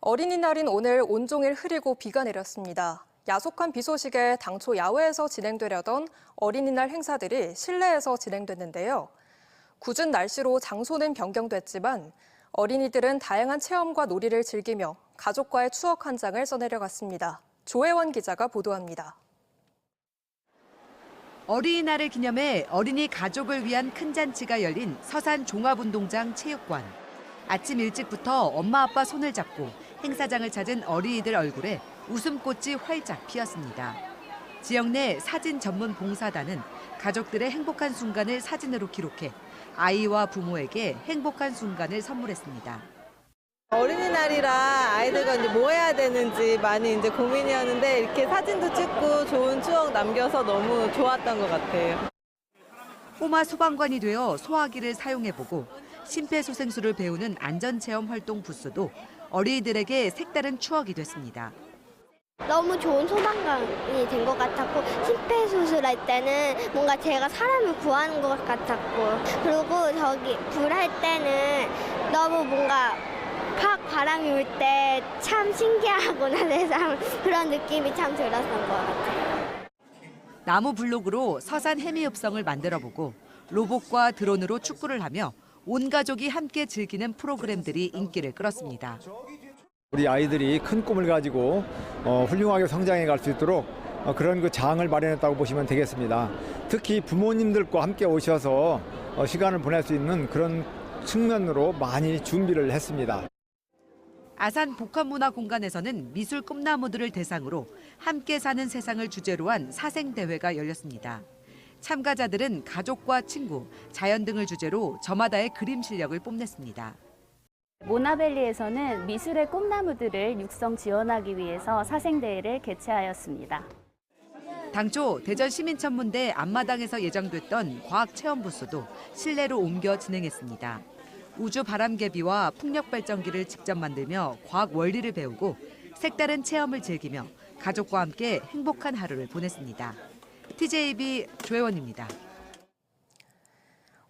어린이날인 오늘 온종일 흐리고 비가 내렸습니다. 야속한 비 소식에 당초 야외에서 진행되려던 어린이날 행사들이 실내에서 진행됐는데요. 궂은 날씨로 장소는 변경됐지만 어린이들은 다양한 체험과 놀이를 즐기며 가족과의 추억 한 장을 써내려갔습니다. 조혜원 기자가 보도합니다. 어린이날을 기념해 어린이 가족을 위한 큰 잔치가 열린 서산 종합운동장 체육관. 아침 일찍부터 엄마 아빠 손을 잡고 행사장을 찾은 어린이들 얼굴에 웃음꽃이 활짝 피었습니다. 지역 내 사진 전문 봉사단은 가족들의 행복한 순간을 사진으로 기록해 아이와 부모에게 행복한 순간을 선물했습니다. 어린이날이라 아이들과 이제 뭐 해야 되는지 많이 이제 고민이었는데 이렇게 사진도 찍고 좋은 추억 남겨서 너무 좋았던 것 같아요. 꼬마 소방관이 되어 소화기를 사용해보고 심폐소생술을 배우는 안전체험 활동 부스도 어린이들에게 색다른 추억이 됐습니다. 너무 좋은 소방관이 된 것 같았고 심폐소생술할 때는 뭔가 제가 사람을 구하는 것 같았고 그리고 저기 불할 때는 너무 뭔가 팍 바람이 올 때 참 신기하구나 세상 그런 느낌이 참 들었던 것 같아요. 나무 블록으로 서산 해미읍성을 만들어보고 로봇과 드론으로 축구를 하며 온 가족이 함께 즐기는 프로그램들이 인기를 끌었습니다. 우리 아이들이 큰 꿈을 가지고 훌륭하게 성장해 갈 수 있도록 그런 그 장을 마련했다고 보시면 되겠습니다. 특히 부모님들과 함께 오셔서 시간을 보낼 수 있는 그런 측면으로 많이 준비를 했습니다. 아산 복합문화공간에서는 미술 꿈나무들을 대상으로 함께 사는 세상을 주제로 한 사생대회가 열렸습니다. 참가자들은 가족과 친구, 자연 등을 주제로 저마다의 그림 실력을 뽐냈습니다. 모나밸리에서는 미술의 꿈나무들을 육성 지원하기 위해서 사생대회를 개최하였습니다. 당초 대전시민천문대 앞마당에서 예정됐던 과학체험 부스도 실내로 옮겨 진행했습니다. 우주 바람개비와 풍력발전기를 직접 만들며 과학 원리를 배우고 색다른 체험을 즐기며 가족과 함께 행복한 하루를 보냈습니다. TJB 조혜원입니다.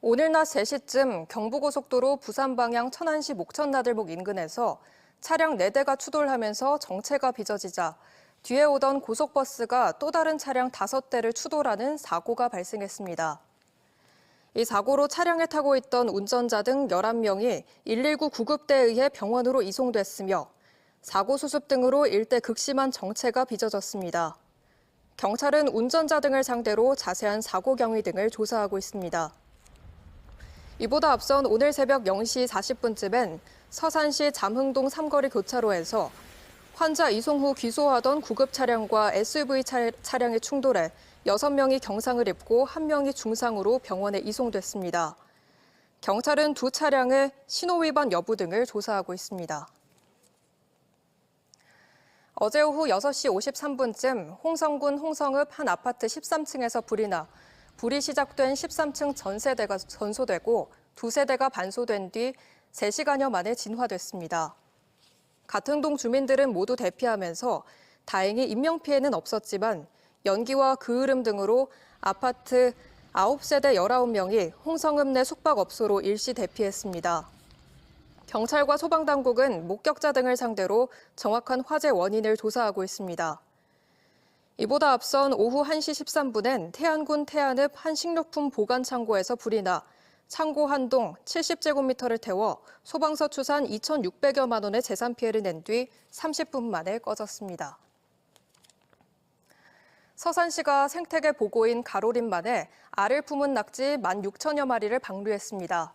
오늘 낮 3시쯤 경부고속도로 부산 방향 천안시 목천나들목 인근에서 차량 4대가 추돌하면서 정체가 빚어지자 뒤에 오던 고속버스가 또 다른 차량 5대를 추돌하는 사고가 발생했습니다. 이 사고로 차량에 타고 있던 운전자 등 11명이 119 구급대에 의해 병원으로 이송됐으며 사고 수습 등으로 일대 극심한 정체가 빚어졌습니다. 경찰은 운전자 등을 상대로 자세한 사고 경위 등을 조사하고 있습니다. 이보다 앞선 오늘 새벽 0시 40분쯤엔 서산시 잠흥동 삼거리 교차로에서 환자 이송 후 귀소하던 구급 차량과 SUV 차량이 충돌해 6명이 경상을 입고 1명이 중상으로 병원에 이송됐습니다. 경찰은 두 차량의 신호 위반 여부 등을 조사하고 있습니다. 어제 오후 6시 53분쯤 홍성군 홍성읍 한 아파트 13층에서 불이 시작된 13층 전세대가 전소되고 2세대가 반소된 뒤 3시간여 만에 진화됐습니다. 같은 동 주민들은 모두 대피하면서 다행히 인명피해는 없었지만 연기와 그을음 등으로 아파트 9세대 19명이 홍성읍 내 숙박업소로 일시 대피했습니다. 경찰과 소방당국은 목격자 등을 상대로 정확한 화재 원인을 조사하고 있습니다. 이보다 앞선 오후 1시 13분엔 태안군 태안읍 한 식료품 보관 창고에서 불이 나 창고 한 동 70제곱미터를 태워 소방서 추산 2,600여만 원의 재산 피해를 낸 뒤 30분 만에 꺼졌습니다. 서산시가 생태계 보고인 가로림만에 알을 품은 낙지 16,000여 마리를 방류했습니다.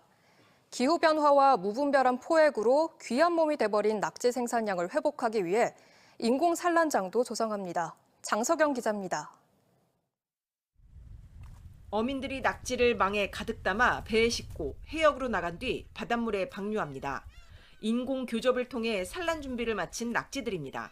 기후변화와 무분별한 포획으로 귀한 몸이 돼버린 낙지 생산량을 회복하기 위해 인공 산란장도 조성합니다. 장석영 기자입니다. 어민들이 낙지를 망에 가득 담아 배에 싣고 해역으로 나간 뒤 바닷물에 방류합니다. 인공 교접을 통해 산란 준비를 마친 낙지들입니다.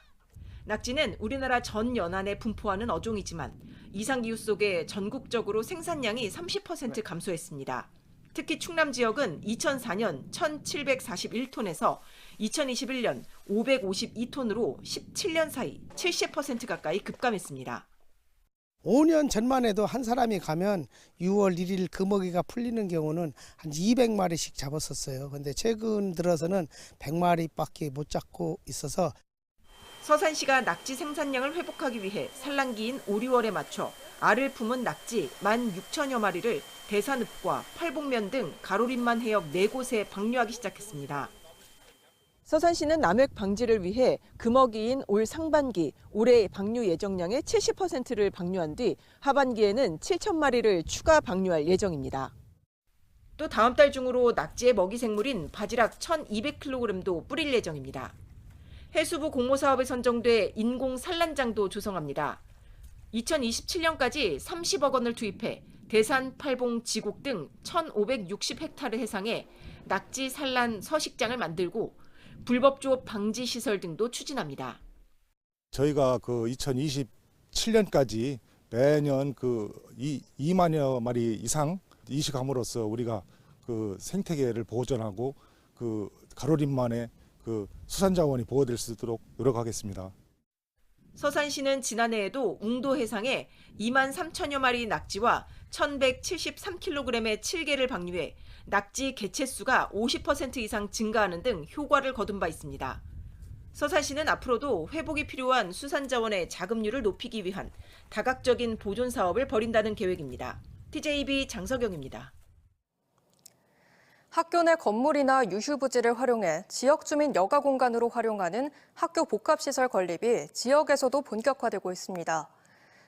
낙지는 우리나라 전 연안에 분포하는 어종이지만 이상기후 속에 전국적으로 생산량이 30% 감소했습니다. 특히 충남 지역은 2004년 1,741톤에서 2021년 552톤으로 17년 사이 70% 가까이 급감했습니다. 5년 전만 해도 한 사람이 가면 6월 1일 금어기가 풀리는 경우는 한 200마리씩 잡았었어요. 근데 최근 들어서는 100마리밖에 못 잡고 있어서 서산시가 낙지 생산량을 회복하기 위해 산란기인 5, 6월에 맞춰 알을 품은 낙지 16,000여 마리를 대산읍과 팔복면 등 가로림만 해역 4곳에 방류하기 시작했습니다. 서산시는 남획 방지를 위해 금어기인 올 상반기 올해 방류 예정량의 70%를 방류한 뒤 하반기에는 7,000마리를 추가 방류할 예정입니다. 또 다음 달 중으로 낙지의 먹이 생물인 바지락 1,200kg도 뿌릴 예정입니다. 해수부 공모사업에 선정돼 인공 산란장도 조성합니다. 2027년까지 30억 원을 투입해 대산, 팔봉, 지곡 등 1,560헥타르 해상에 낙지 산란 서식장을 만들고 불법 조업 방지 시설 등도 추진합니다. 저희가 2027년까지 매년 2만여 마리 이상 이식함으로써 우리가 생태계를 보존하고 가로림만의 수산자원이 보호될 수 있도록 노력하겠습니다. 서산시는 지난해에도 웅도 해상에 2만 3천여 마리 낙지와 1,173kg의 칠개를 방류해 낙지 개체수가 50% 이상 증가하는 등 효과를 거둔 바 있습니다. 서산시는 앞으로도 회복이 필요한 수산자원의 자급률을 높이기 위한 다각적인 보존 사업을 벌인다는 계획입니다. TJB 장석영입니다. 학교 내 건물이나 유휴부지를 활용해 지역 주민 여가 공간으로 활용하는 학교 복합시설 건립이 지역에서도 본격화되고 있습니다.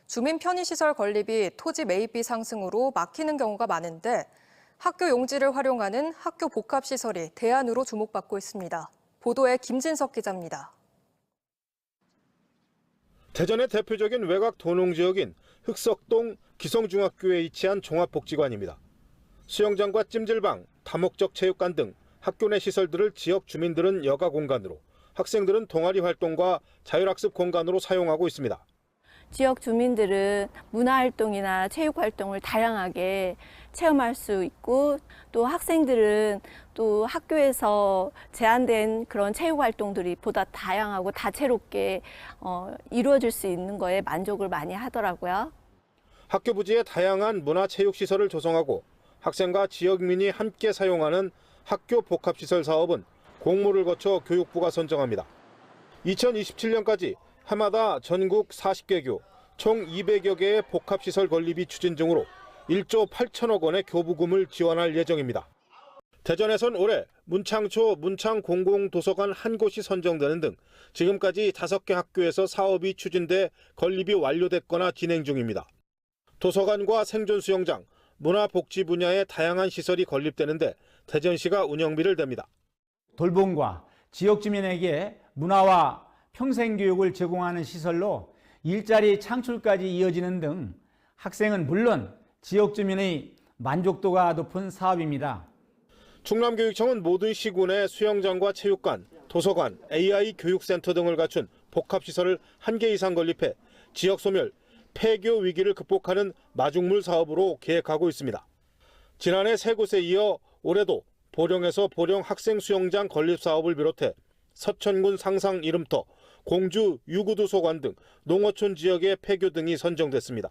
주민 편의시설 건립이 토지 매입비 상승으로 막히는 경우가 많은데 학교 용지를 활용하는 학교 복합시설이 대안으로 주목받고 있습니다. 보도에 김진석 기자입니다. 대전의 대표적인 외곽 도농 지역인 흑석동 기성중학교에 위치한 종합복지관입니다. 수영장과 찜질방, 다목적 체육관 등 학교 내 시설들을 지역 주민들은 여가 공간으로, 학생들은 동아리 활동과 자율학습 공간으로 사용하고 있습니다. 지역 주민들은 문화활동이나 체육활동을 다양하게 체험할 수 있고 또 학생들은 또 학교에서 제한된 그런 체육활동들이 보다 다양하고 다채롭게 이루어질 수 있는 거에 만족을 많이 하더라고요. 학교 부지에 다양한 문화체육시설을 조성하고 학생과 지역민이 함께 사용하는 학교 복합시설 사업은 공모를 거쳐 교육부가 선정합니다. 2027년까지 해마다 전국 40개교, 총 200여 개의 복합시설 건립이 추진 중으로 1조 8천억 원의 교부금을 지원할 예정입니다. 대전에선 올해 문창초 문창공공도서관 한 곳이 선정되는 등 지금까지 5개 학교에서 사업이 추진돼 건립이 완료됐거나 진행 중입니다. 도서관과 생존수영장, 문화복지 분야의 다양한 시설이 건립되는데 대전시가 운영비를 댑니다. 돌봄과 지역 주민에게 문화와 평생교육을 제공하는 시설로 일자리 창출까지 이어지는 등 학생은 물론 지역 주민의 만족도가 높은 사업입니다. 충남교육청은 모든 시군에 수영장과 체육관, 도서관, AI 교육센터 등을 갖춘 복합시설을 1개 이상 건립해 지역 소멸, 폐교 위기를 극복하는 마중물 사업으로 계획하고 있습니다. 지난해 3곳에 이어 올해도 보령에서 보령 학생 수영장 건립 사업을 비롯해 서천군 상상 이름터, 공주 유구도서관 등 농어촌 지역의 폐교 등이 선정됐습니다.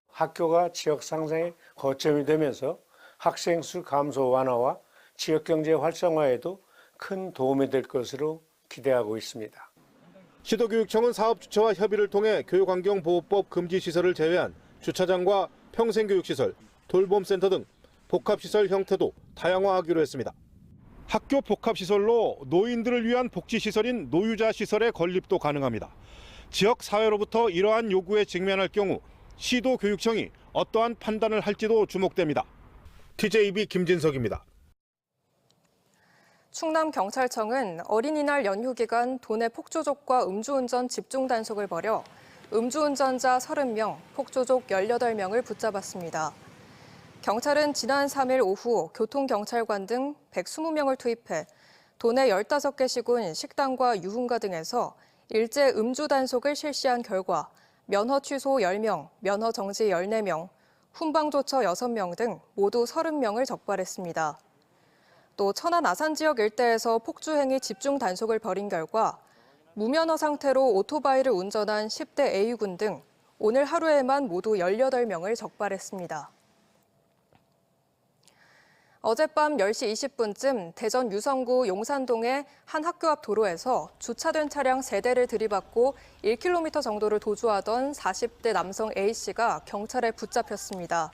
학교가 지역 상생의 거점이 되면서 학생 수 감소 완화와 지역 경제 활성화에도 큰 도움이 될 것으로 기대하고 있습니다. 시도교육청은 사업 주체와 협의를 통해 교육환경보호법 금지시설을 제외한 주차장과 평생교육시설, 돌봄센터 등 복합시설 형태도 다양화하기로 했습니다. 학교 복합시설로 노인들을 위한 복지시설인 노유자시설의 건립도 가능합니다. 지역 사회로부터 이러한 요구에 직면할 경우 시도교육청이 어떠한 판단을 할지도 주목됩니다. TJB 김진석입니다. 충남경찰청은 어린이날 연휴 기간 도내 폭주족과 음주운전 집중 단속을 벌여 음주운전자 30명, 폭주족 18명을 붙잡았습니다. 경찰은 지난 3일 오후 교통경찰관 등 120명을 투입해 도내 15개 시군 식당과 유흥가 등에서 일제 음주 단속을 실시한 결과 면허 취소 10명, 면허 정지 14명, 훈방조처 6명 등 모두 30명을 적발했습니다. 또 천안 아산 지역 일대에서 폭주행위 집중 단속을 벌인 결과 무면허 상태로 오토바이를 운전한 10대 A군 등 오늘 하루에만 모두 18명을 적발했습니다. 어젯밤 10시 20분쯤 대전 유성구 용산동의 한 학교 앞 도로에서 주차된 차량 3대를 들이받고 1km 정도를 도주하던 40대 남성 A씨가 경찰에 붙잡혔습니다.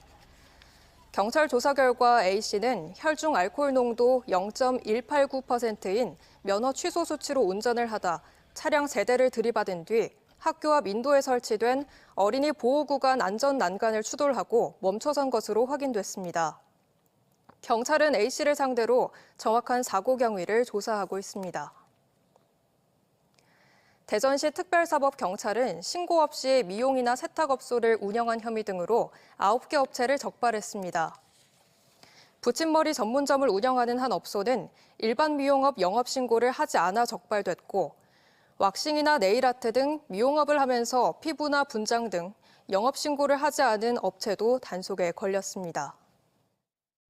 경찰 조사 결과 A씨는 혈중 알코올 농도 0.189%인 면허 취소 수치로 운전을 하다 차량 3대를 들이받은 뒤 학교 앞 인도에 설치된 어린이 보호구간 안전 난간을 추돌하고 멈춰선 것으로 확인됐습니다. 경찰은 A씨를 상대로 정확한 사고 경위를 조사하고 있습니다. 대전시 특별사법경찰은 신고 없이 미용이나 세탁업소를 운영한 혐의 등으로 9개 업체를 적발했습니다. 붙임머리 전문점을 운영하는 한 업소는 일반 미용업 영업신고를 하지 않아 적발됐고, 왁싱이나 네일아트 등 미용업을 하면서 피부나 분장 등 영업신고를 하지 않은 업체도 단속에 걸렸습니다.